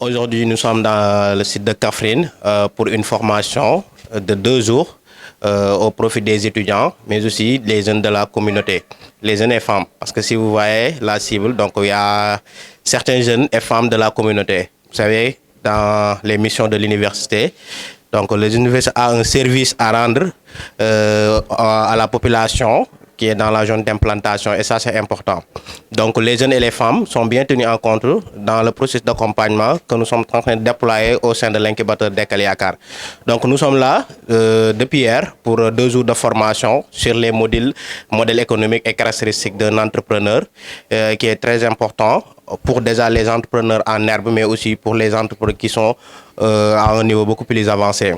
Aujourd'hui, nous sommes dans le site de Kaffrine pour une formation de 2 jours au profit des étudiants, mais aussi des jeunes de la communauté, les jeunes et femmes. Parce que si vous voyez la cible, donc il y a certains jeunes et femmes de la communauté. Vous savez, dans les missions de l'université, donc l'université a un service à rendre à la population qui est dans la zone d'implantation, et ça c'est important. Donc les jeunes et les femmes sont bien tenus en compte dans le processus d'accompagnement que nous sommes en train de déployer au sein de l'incubateur Dekkal Yaakaar. Donc nous sommes là depuis hier pour 2 jours de formation sur les modèles économiques et caractéristiques d'un entrepreneur qui est très important pour déjà les entrepreneurs en herbe, mais aussi pour les entrepreneurs qui sont à un niveau beaucoup plus avancé.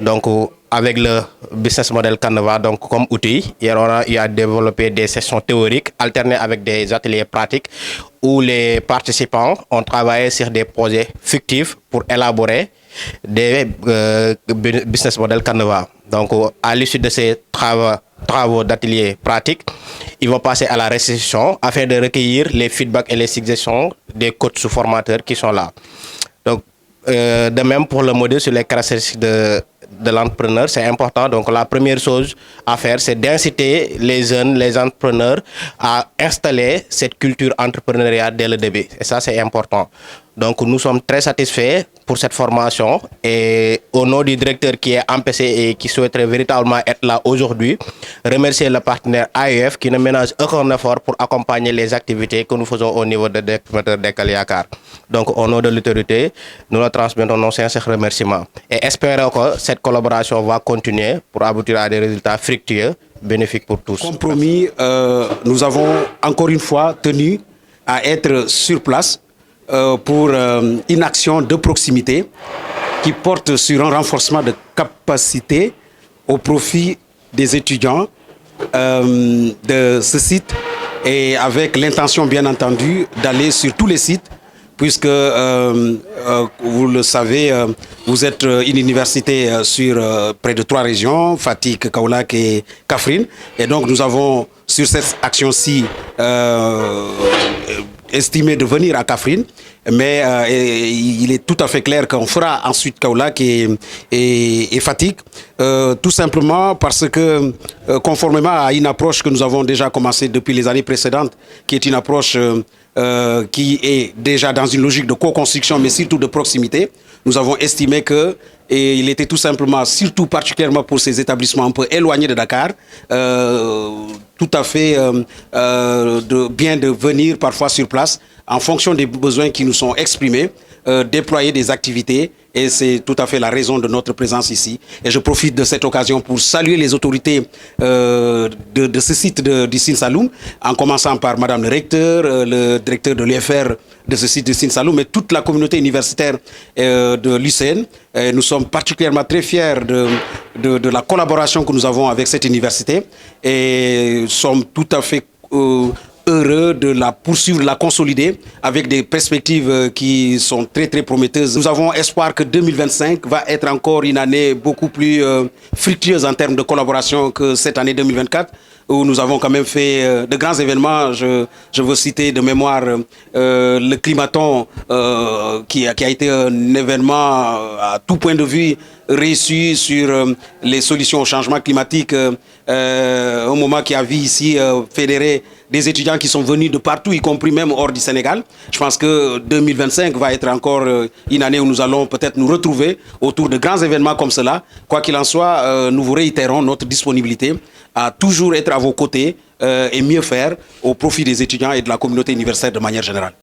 Donc avec le business model Canva donc comme outil, il y a développé des sessions théoriques alternées avec des ateliers pratiques où les participants ont travaillé sur des projets fictifs pour élaborer des business model Canva. Donc à l'issue de ces travaux d'ateliers pratiques, ils vont passer à la restitution afin de recueillir les feedbacks et les suggestions des coachs ou formateurs qui sont là. Donc de même pour le modèle sur les caractéristiques de l'entrepreneur, c'est important. Donc la première chose à faire, c'est d'inciter les jeunes, les entrepreneurs à installer cette culture entrepreneuriale dès le début. Et ça, c'est important. Donc nous sommes très satisfaits pour cette formation et au nom du directeur qui est empêché et qui souhaiterait véritablement être là aujourd'hui, remercier le partenaire AEF qui ne ménage aucun effort pour accompagner les activités que nous faisons au niveau de Dekkal Yaakaar. Donc au nom de l'autorité, nous leur transmettons nos sincères remerciements et espérons que cette collaboration va continuer pour aboutir à des résultats fructueux, bénéfiques pour tous. Compromis, nous avons encore une fois tenu à être sur place pour une action de proximité qui porte sur un renforcement de capacité au profit des étudiants de ce site et avec l'intention bien entendu d'aller sur tous les sites puisque vous le savez, vous êtes une université sur près de 3 régions, Fatick, Kaolack et Kaffrine, et donc nous avons sur cette action-ci estimé de venir à Kaffrine, mais il est tout à fait clair qu'on fera ensuite Kaolack et Fatick, tout simplement parce que conformément à une approche que nous avons déjà commencé depuis les années précédentes, qui est une approche qui est déjà dans une logique de co-construction, mais surtout de proximité, nous avons estimé que il était tout simplement, surtout particulièrement pour ces établissements un peu éloignés de Dakar, tout à fait bien de venir parfois sur place en fonction des besoins qui nous sont exprimés, déployer des activités, et c'est tout à fait la raison de notre présence ici. Et je profite de cette occasion pour saluer les autorités de ce site du Sine Saloum, en commençant par Madame le recteur, le directeur de l'UFR de ce site du Sine Saloum et toute la communauté universitaire de l'UCN. Nous sommes particulièrement très fiers de la collaboration que nous avons avec cette université et sommes tout à fait heureux de la poursuivre, de la consolider avec des perspectives qui sont très très prometteuses. Nous avons espoir que 2025 va être encore une année beaucoup plus fructueuse en termes de collaboration que cette année 2024, où nous avons quand même fait de grands événements. Je veux citer de mémoire le Climaton qui a été un événement à tout point de vue réussi sur les solutions au changement climatique, un moment qui a vu ici fédérer des étudiants qui sont venus de partout, y compris même hors du Sénégal. Je pense que 2025 va être encore une année où nous allons peut-être nous retrouver autour de grands événements comme cela. Quoi qu'il en soit, nous vous réitérons notre disponibilité à toujours être à vos côtés et mieux faire au profit des étudiants et de la communauté universitaire de manière générale.